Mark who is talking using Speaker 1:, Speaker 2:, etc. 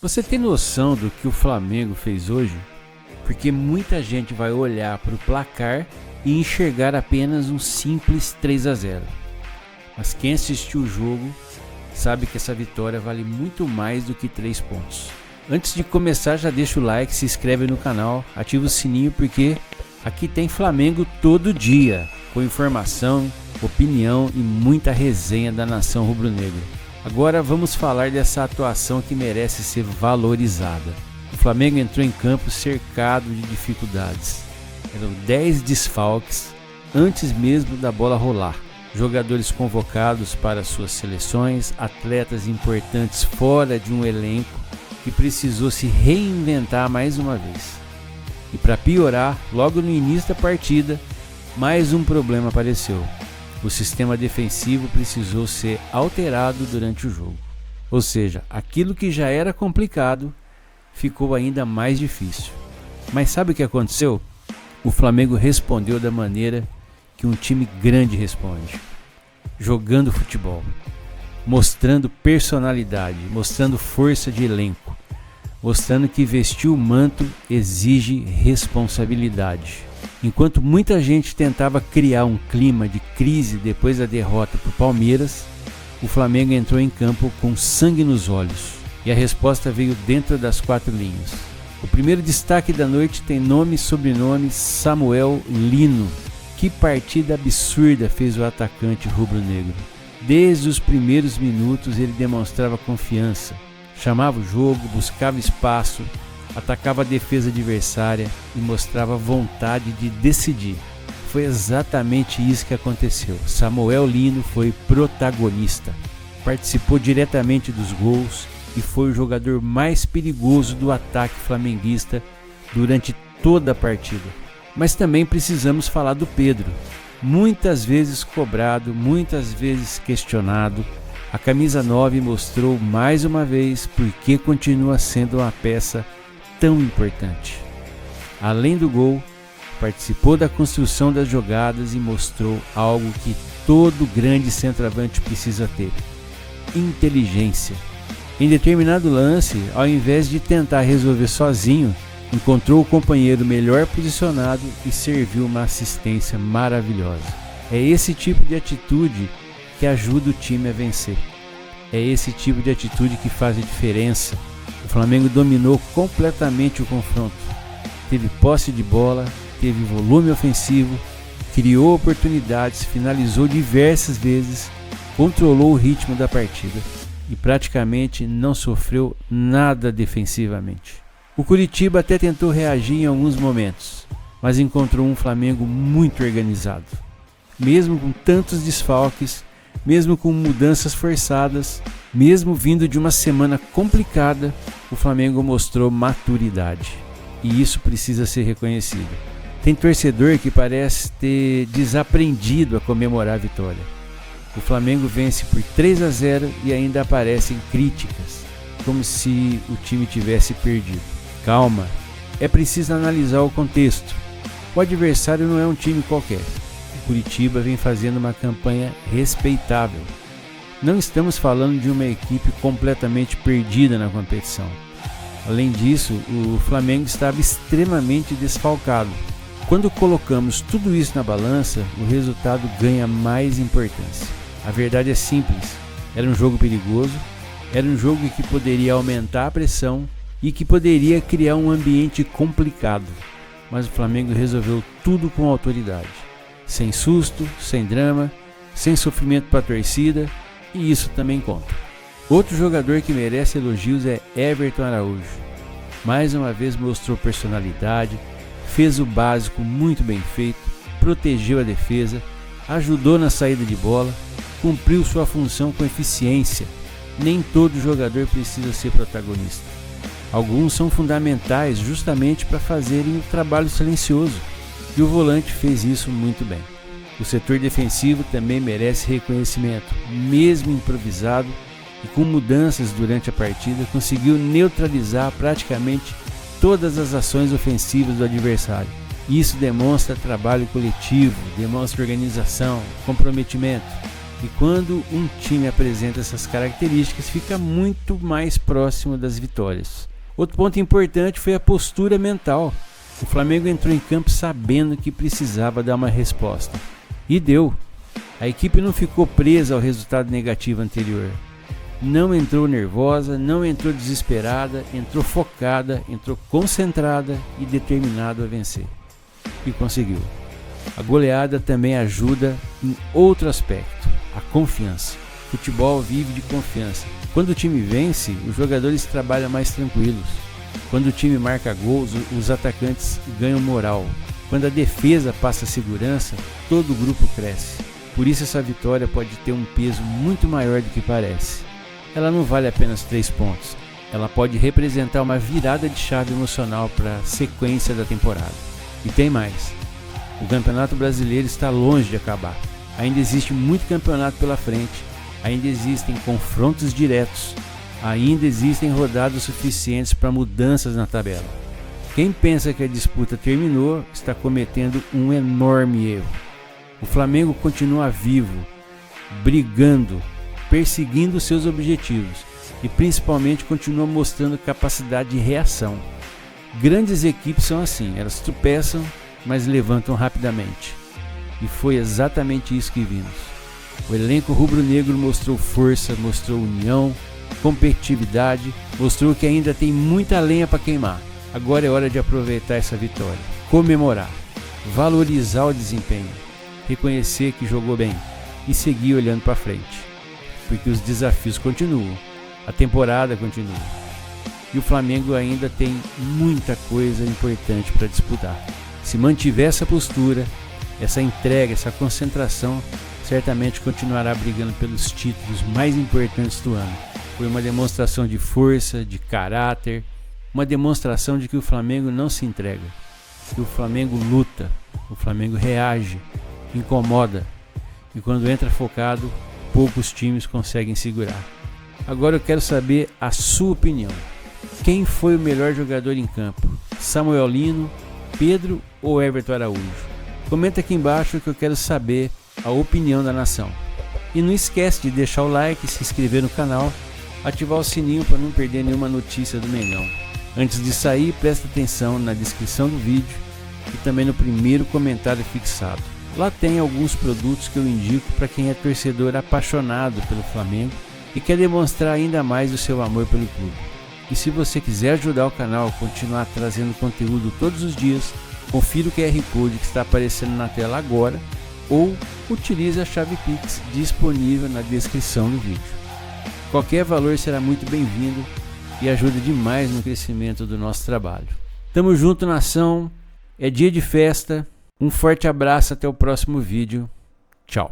Speaker 1: Você tem noção do que o Flamengo fez hoje? Porque muita gente vai olhar para o placar e enxergar apenas um simples 3-0. Mas quem assistiu o jogo sabe que essa vitória vale muito mais do que 3 pontos. Antes de começar, já deixa o like, se inscreve no canal, ativa o sininho porque aqui tem Flamengo todo dia, com informação, opinião e muita resenha da nação rubro-negra. Agora vamos falar dessa atuação que merece ser valorizada. O Flamengo entrou em campo cercado de dificuldades. Eram 10 desfalques antes mesmo da bola rolar. Jogadores convocados para suas seleções, atletas importantes fora de um elenco que precisou se reinventar mais uma vez. E para piorar, logo no início da partida, mais um problema apareceu. O sistema defensivo precisou ser alterado durante o jogo. Ou seja, aquilo que já era complicado ficou ainda mais difícil. Mas sabe o que aconteceu? O Flamengo respondeu da maneira que um time grande responde. Jogando futebol, mostrando personalidade, mostrando força de elenco, mostrando que vestir o manto exige responsabilidade. Enquanto muita gente tentava criar um clima de crise depois da derrota para o Palmeiras, o Flamengo entrou em campo com sangue nos olhos e a resposta veio dentro das 4 linhas. O primeiro destaque da noite tem nome e sobrenome Samuel Lino. Que partida absurda fez o atacante rubro-negro. Desde os primeiros minutos ele demonstrava confiança, chamava o jogo, buscava espaço, atacava a defesa adversária e mostrava vontade de decidir. Foi exatamente isso que aconteceu. Samuel Lino foi protagonista, participou diretamente dos gols e foi o jogador mais perigoso do ataque flamenguista durante toda a partida. Mas também precisamos falar do Pedro, muitas vezes cobrado, muitas vezes questionado. A camisa 9 mostrou mais uma vez por que continua sendo uma peça tão importante. Além do gol, participou da construção das jogadas e mostrou algo que todo grande centroavante precisa ter: inteligência. Em determinado lance, ao invés de tentar resolver sozinho, encontrou o companheiro melhor posicionado e serviu uma assistência maravilhosa. É esse tipo de atitude que ajuda o time a vencer. É esse tipo de atitude que faz a diferença. O Flamengo dominou completamente o confronto. Teve posse de bola, teve volume ofensivo, criou oportunidades, finalizou diversas vezes, controlou o ritmo da partida e praticamente não sofreu nada defensivamente. O Curitiba até tentou reagir em alguns momentos, mas encontrou um Flamengo muito organizado. Mesmo com tantos desfalques, mesmo com mudanças forçadas, mesmo vindo de uma semana complicada, o Flamengo mostrou maturidade. E isso precisa ser reconhecido. Tem torcedor que parece ter desaprendido a comemorar a vitória. O Flamengo vence por 3-0 e ainda aparecem críticas, como se o time tivesse perdido. Calma, é preciso analisar o contexto. O adversário não é um time qualquer. O Curitiba vem fazendo uma campanha respeitável. Não estamos falando de uma equipe completamente perdida na competição. Além disso, o Flamengo estava extremamente desfalcado. Quando colocamos tudo isso na balança, o resultado ganha mais importância. A verdade é simples, era um jogo perigoso, era um jogo que poderia aumentar a pressão e que poderia criar um ambiente complicado. Mas o Flamengo resolveu tudo com autoridade. Sem susto, sem drama, sem sofrimento para a torcida, e isso também conta. Outro jogador que merece elogios é Everton Araújo. Mais uma vez mostrou personalidade, fez o básico muito bem feito, protegeu a defesa, ajudou na saída de bola, cumpriu sua função com eficiência. Nem todo jogador precisa ser protagonista. Alguns são fundamentais justamente para fazerem o trabalho silencioso, e o volante fez isso muito bem. O setor defensivo também merece reconhecimento. Mesmo improvisado e com mudanças durante a partida, conseguiu neutralizar praticamente todas as ações ofensivas do adversário. Isso demonstra trabalho coletivo, demonstra organização, comprometimento. E quando um time apresenta essas características, fica muito mais próximo das vitórias. Outro ponto importante foi a postura mental. O Flamengo entrou em campo sabendo que precisava dar uma resposta. E deu. A equipe não ficou presa ao resultado negativo anterior. Não entrou nervosa, não entrou desesperada, entrou focada, entrou concentrada e determinada a vencer. E conseguiu. A goleada também ajuda em outro aspecto, a confiança. O futebol vive de confiança. Quando o time vence, os jogadores trabalham mais tranquilos. Quando o time marca gols, os atacantes ganham moral. Quando a defesa passa segurança, todo o grupo cresce. Por isso essa vitória pode ter um peso muito maior do que parece. Ela não vale apenas 3 pontos. Ela pode representar uma virada de chave emocional para a sequência da temporada. E tem mais. O Campeonato Brasileiro está longe de acabar. Ainda existe muito campeonato pela frente. Ainda existem confrontos diretos. Ainda existem rodadas suficientes para mudanças na tabela. Quem pensa que a disputa terminou está cometendo um enorme erro. O Flamengo continua vivo, brigando, perseguindo seus objetivos e principalmente continua mostrando capacidade de reação. Grandes equipes são assim, elas tropeçam, mas levantam rapidamente. E foi exatamente isso que vimos. O elenco rubro-negro mostrou força, mostrou união, competitividade, mostrou que ainda tem muita lenha para queimar. Agora é hora de aproveitar essa vitória, comemorar, valorizar o desempenho, reconhecer que jogou bem e seguir olhando para frente, porque os desafios continuam, a temporada continua e o Flamengo ainda tem muita coisa importante para disputar. Se mantiver essa postura, essa entrega, essa concentração, certamente continuará brigando pelos títulos mais importantes do ano. Foi uma demonstração de força, de caráter, uma demonstração de que o Flamengo não se entrega, que o Flamengo luta, o Flamengo reage, incomoda, e quando entra focado, poucos times conseguem segurar. Agora eu quero saber a sua opinião. Quem foi o melhor jogador em campo? Samuel Lino, Pedro ou Everton Araújo? Comenta aqui embaixo que eu quero saber a opinião da nação. E não esquece de deixar o like, se inscrever no canal, ativar o sininho para não perder nenhuma notícia do Mengão. Antes de sair, presta atenção na descrição do vídeo e também no primeiro comentário fixado. Lá tem alguns produtos que eu indico para quem é torcedor apaixonado pelo Flamengo e quer demonstrar ainda mais o seu amor pelo clube. E se você quiser ajudar o canal a continuar trazendo conteúdo todos os dias, confira o QR Code que está aparecendo na tela agora ou utilize a chave Pix disponível na descrição do vídeo. Qualquer valor será muito bem-vindo e ajuda demais no crescimento do nosso trabalho. Tamo junto, nação. É dia de festa. Um forte abraço, até o próximo vídeo. Tchau.